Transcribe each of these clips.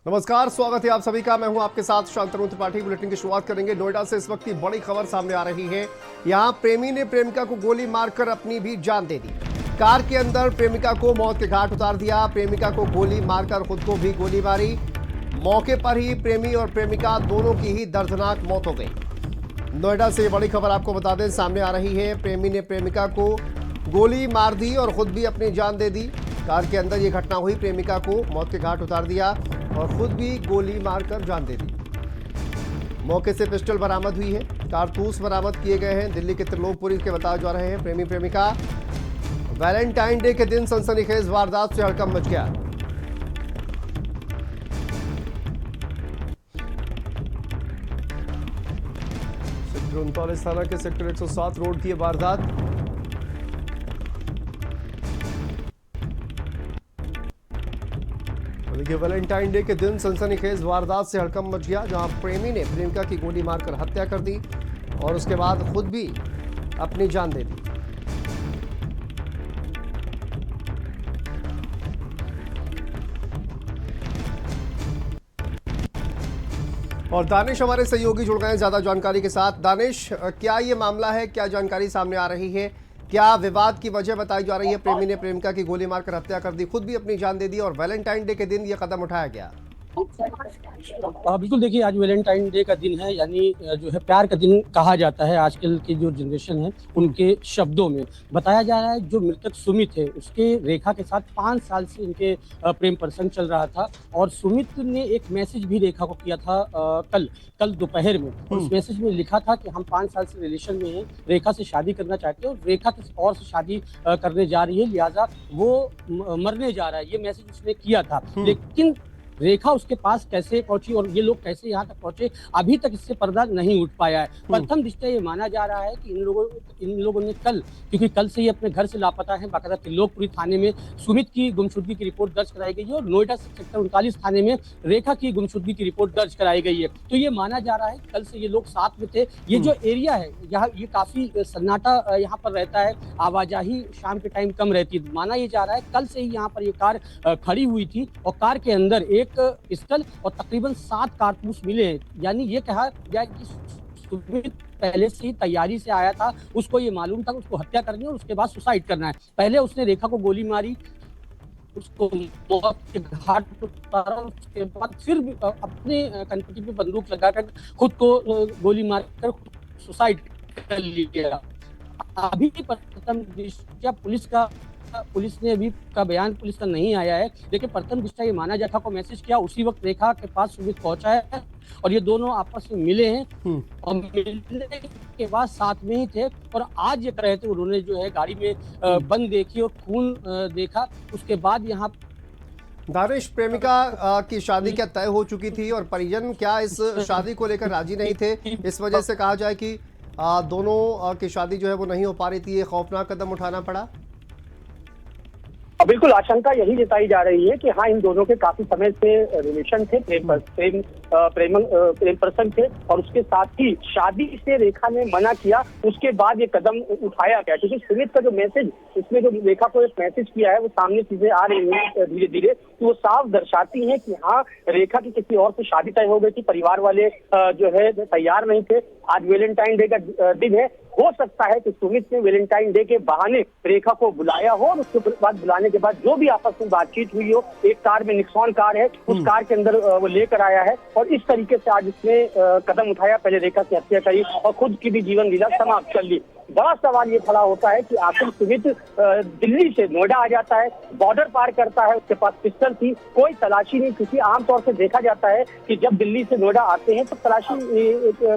नमस्कार, स्वागत है आप सभी का। मैं हूं आपके साथ शांतनु त्रिपाठी। बुलेटिन की शुरुआत करेंगे नोएडा से। इस वक्त की बड़ी खबर सामने आ रही है। यहां प्रेमी ने प्रेमिका को गोली मारकर अपनी भी जान दे दी। कार के अंदर प्रेमिका को मौत के घाट उतार दिया। प्रेमिका को गोली मारकर खुद को भी गोली मारी। मौके पर ही प्रेमी और प्रेमिका दोनों की ही दर्दनाक मौत हो गई। नोएडा से बड़ी खबर आपको बता दें सामने आ रही है। प्रेमी ने प्रेमिका को गोली मार दी और खुद भी अपनी जान दे दी। कार के अंदर यह घटना हुई। प्रेमिका को मौत के घाट उतार दिया और खुद भी गोली मारकर जान दे दी। मौके से पिस्टल बरामद हुई है। कारतूस बरामद किए गए हैं। दिल्ली के त्रिलोकपुरी के बताए जा रहे हैं। प्रेमी प्रेमिका वैलेंटाइन डे के दिन सनसनीखेज वारदात से हड़कंप मच गया। सेक्टर 39 थाना के सेक्टर 107 रोड की वारदात। देखिए, वैलेंटाइन डे के दिन सनसनीखेज वारदात से हड़कंप मच गया, जहां प्रेमी ने प्रेमिका की गोली मारकर हत्या कर दी और उसके बाद खुद भी अपनी जान दे दी। और दानिश हमारे सहयोगी जुड़ गए हैं ज्यादा जानकारी के साथ। दानिश, क्या ये मामला है, क्या जानकारी सामने आ रही है, क्या विवाद की वजह बताई जा रही है? प्रेमी ने प्रेमिका की गोली मारकर हत्या कर दी, खुद भी अपनी जान दे दी और वैलेंटाइन डे के दिन ये कदम उठाया गया। बिल्कुल, देखिए आज वैलेंटाइन डे का दिन है, यानी जो है प्यार का दिन कहा जाता है। आजकल की जो जनरेशन है उनके शब्दों में बताया जा रहा है, जो मृतक सुमित है उसके रेखा के साथ 5 साल से इनके प्रेम प्रसंग चल रहा था। और सुमित ने एक मैसेज भी रेखा को किया था कल दोपहर में। उस मैसेज में लिखा था कि हम 5 साल से रिलेशन में हैं, रेखा से शादी करना चाहते हैं और रेखा किसी और से शादी करने जा रही है, लिहाजा वो मरने जा रहा है। ये मैसेज उसने किया था। लेकिन रेखा उसके पास कैसे पहुंची और ये लोग कैसे यहाँ तक पहुंचे, अभी तक इससे पर्दा नहीं उठ पाया है। प्रथम दृष्टया ये माना जा रहा है कि इन लोगों ने क्योंकि कल से ही अपने घर से लापता है, बाकायदा त्रिलोकपुरी थाने में सुमित की गुमशुदगी की रिपोर्ट दर्ज कराई गई है और नोएडा सेक्टर 39 थाने में रेखा की गुमशुदगी की रिपोर्ट दर्ज कराई गई है। तो ये माना जा रहा है कल से ये लोग साथ में थे। ये जो एरिया है यहाँ, ये काफी सन्नाटा यहाँ पर रहता है, आवाजाही शाम के टाइम कम रहती है। माना ये जा रहा है कल से ही यहाँ पर ये कार खड़ी हुई थी और कार के अंदर एक पिस्टल और तकरीबन 7 कारतूस मिले हैं। यानी ये कहा गया कि सुमित पहले से ही तैयारी से आया था, उसको ये मालूम था कि उसको हत्या करनी है और उसके बाद सुसाइड करना है। पहले उसने रेखा को गोली मारी, उसको मौत के घाट उतारा, उसके बाद फिर भी अपने कनपटी पे बंदूक लगाकर खुद को गोली मारकर सुसाइड कर लिया। अभी प्रथम दृष्टया पुलिस ने अभी का बयान पुलिस का नहीं आया है, लेकिन प्रथम दृष्टया ये माना जाता को मैसेज किया उसी वक्त रेखा के पास सुमित पहुंचा है और ये दोनों आपस में मिले हैं और मिलने के बाद साथ में ही थे। और आज ये कह रहे थे उन्होंने जो है गाड़ी में बंद देखी और खून देखा। उसके बाद यहाँ दानिश, प्रेमिका की शादी क्या तय हो चुकी थी और परिजन क्या इस शादी को लेकर राजी नहीं थे? इस वजह से कहा जाए कि दोनों की शादी जो है वो नहीं हो पा रही थी, ये खौफनाक कदम उठाना पड़ा। बिल्कुल, आशंका यही जताई जा रही है कि हाँ, इन दोनों के काफी समय से रिलेशन थे, प्रेम प्रसंग थे और उसके साथ ही शादी से रेखा ने मना किया। उसके बाद ये कदम उठाया गया, क्योंकि सुमित का जो मैसेज, इसमें जो रेखा को एक मैसेज किया है, वो सामने चीजें आ रही हैं धीरे धीरे, तो वो साफ दर्शाती हैं कि हाँ, रेखा की किसी और से शादी तय हो गई थी। परिवार वाले जो है तैयार नहीं थे। आज वैलेंटाइन डे का दिन है। हो सकता है कि सुमित ने वैलेंटाइन डे के बहाने रेखा को बुलाया हो और उसके बाद बुलाने के बाद जो भी आपस में बातचीत हुई हो, एक कार में निक्सॉन कार है, उस कार के अंदर वो लेकर आया है और इस तरीके से आज इसने कदम उठाया। पहले रेखा की हत्या करी और खुद की भी जीवन लीला समाप्त कर ली। बड़ा सवाल ये खड़ा होता है कि आखिर सुमित दिल्ली से नोएडा आ जाता है, बॉर्डर पार करता है, उसके पास पिस्टल थी, कोई तलाशी नहीं, क्योंकि आमतौर से देखा जाता है कि जब दिल्ली से नोएडा आते हैं तो तलाशी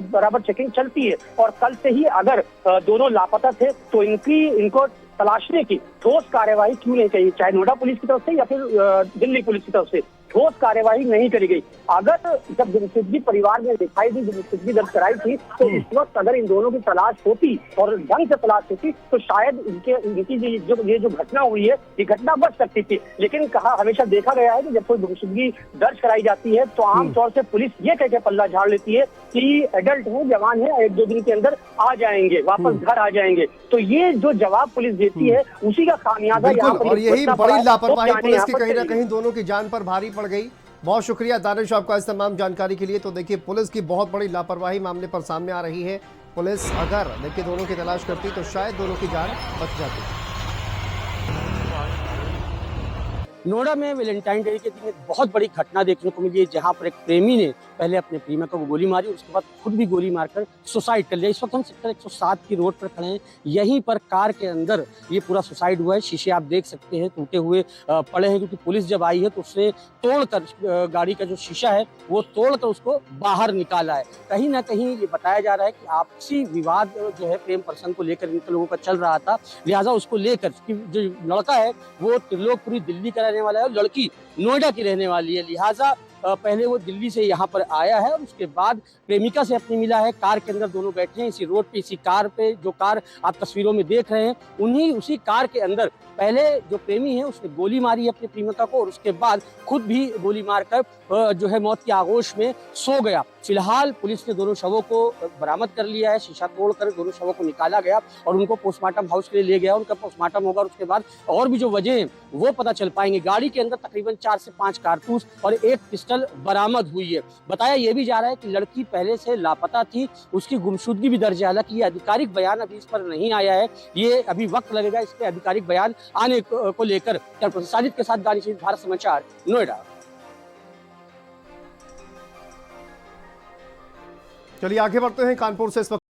बराबर चेकिंग चलती है। और कल से ही अगर दोनों लापता थे तो इनको तलाशने की ठोस कार्यवाही क्यों नहीं की, चाहे नोएडा पुलिस की तरफ से या फिर दिल्ली पुलिस की तरफ से ठोस कार्यवाही नहीं करी गई। अगर जब गुमशुदगी परिवार में दिखाई दी, गुमशुदगी दर्ज कराई थी, तो इस वक्त अगर इन दोनों की तलाश होती और ढंग से तलाश होती तो शायद इनकी ये जो घटना हुई है, ये घटना बच सकती थी। लेकिन कहा हमेशा देखा गया है कि जब कोई गुमशुदगी दर्ज कराई जाती है तो आमतौर से पुलिस ये कह के पल्ला झाड़ लेती है कि एडल्ट है, जवान है, 1-2 दिन के अंदर आ जाएंगे, वापस घर आ जाएंगे। तो ये जो जवाब पुलिस देती है उसी का खामियाजा यहाँ पर। और यही बड़ी लापरवाही पुलिस की कहीं ना कहीं दोनों की जान पर भारी पड़ गई। बहुत शुक्रिया दानिश आपका इस तमाम जानकारी के लिए। तो देखिए पुलिस की बहुत बड़ी लापरवाही मामले पर सामने आ रही है। पुलिस अगर देखिए दोनों की तलाश करती तो शायद दोनों की जान बच जाती। नोएडा में वैलेंटाइन डे के दिन एक बहुत बड़ी घटना देखने को मिली है, जहां पर एक प्रेमी ने पहले अपने प्रेमिका को गोली मारी, उसके बाद खुद भी गोली मारकर सुसाइड कर लिया। इस वक्त हम सेक्टर 107 की रोड पर खड़े हैं। यहीं पर कार के अंदर ये पूरा सुसाइड हुआ है। शीशे आप देख सकते हैं टूटे हुए पड़े हैं, क्योंकि पुलिस जब आई है तो उसने तोड़कर गाड़ी का जो शीशा है वो तोड़कर उसको बाहर निकाला है। कहीं ना कहीं ये बताया जा रहा है कि आपसी विवाद जो है प्रेम प्रसंग को लेकर इन लोगों का चल रहा था, लिहाजा उसको लेकर जो लड़का है वो त्रिलोकपुरी दिल्ली का रहने वाला है और लड़की नोएडा की रहने वाली है। लिहाजा पहले वो दिल्ली से यहाँ पर आया है और उसके बाद प्रेमिका से अपनी मिला है। कार के अंदर दोनों बैठे हैं इसी रोड पे, इसी कार पे, जो कार आप तस्वीरों में देख रहे हैं उसी कार के अंदर पहले जो प्रेमी है उसने गोली मारी है अपनी प्रेमिका को और उसके बाद खुद भी गोली मारकर जो है मौत की आगोश में सो गया। फिलहाल पुलिस ने दोनों शवों को बरामद कर लिया है। शीशा तोड़कर दोनों शवों को निकाला गया और उनको पोस्टमार्टम हाउस के लिए ले गया। उनका पोस्टमार्टम होगा और उसके बाद और भी जो वजह है वो पता चल पाएंगे। गाड़ी के अंदर तकरीबन 4 से 5 कारतूस और एक पिस्टल बरामद हुई है। बताया ये भी जा रहा है कि लड़की पहले से लापता थी, उसकी गुमशुदगी भी दर्ज है। हालांकि ये आधिकारिक बयान अभी इस पर नहीं आया है, ये अभी वक्त लगेगा इस पे आधिकारिक बयान आने को लेकर। साजिद के साथ दानिश, भारत समाचार, नोएडा। चलिए आगे बढ़ते हैं। कानपुर से इस वक्त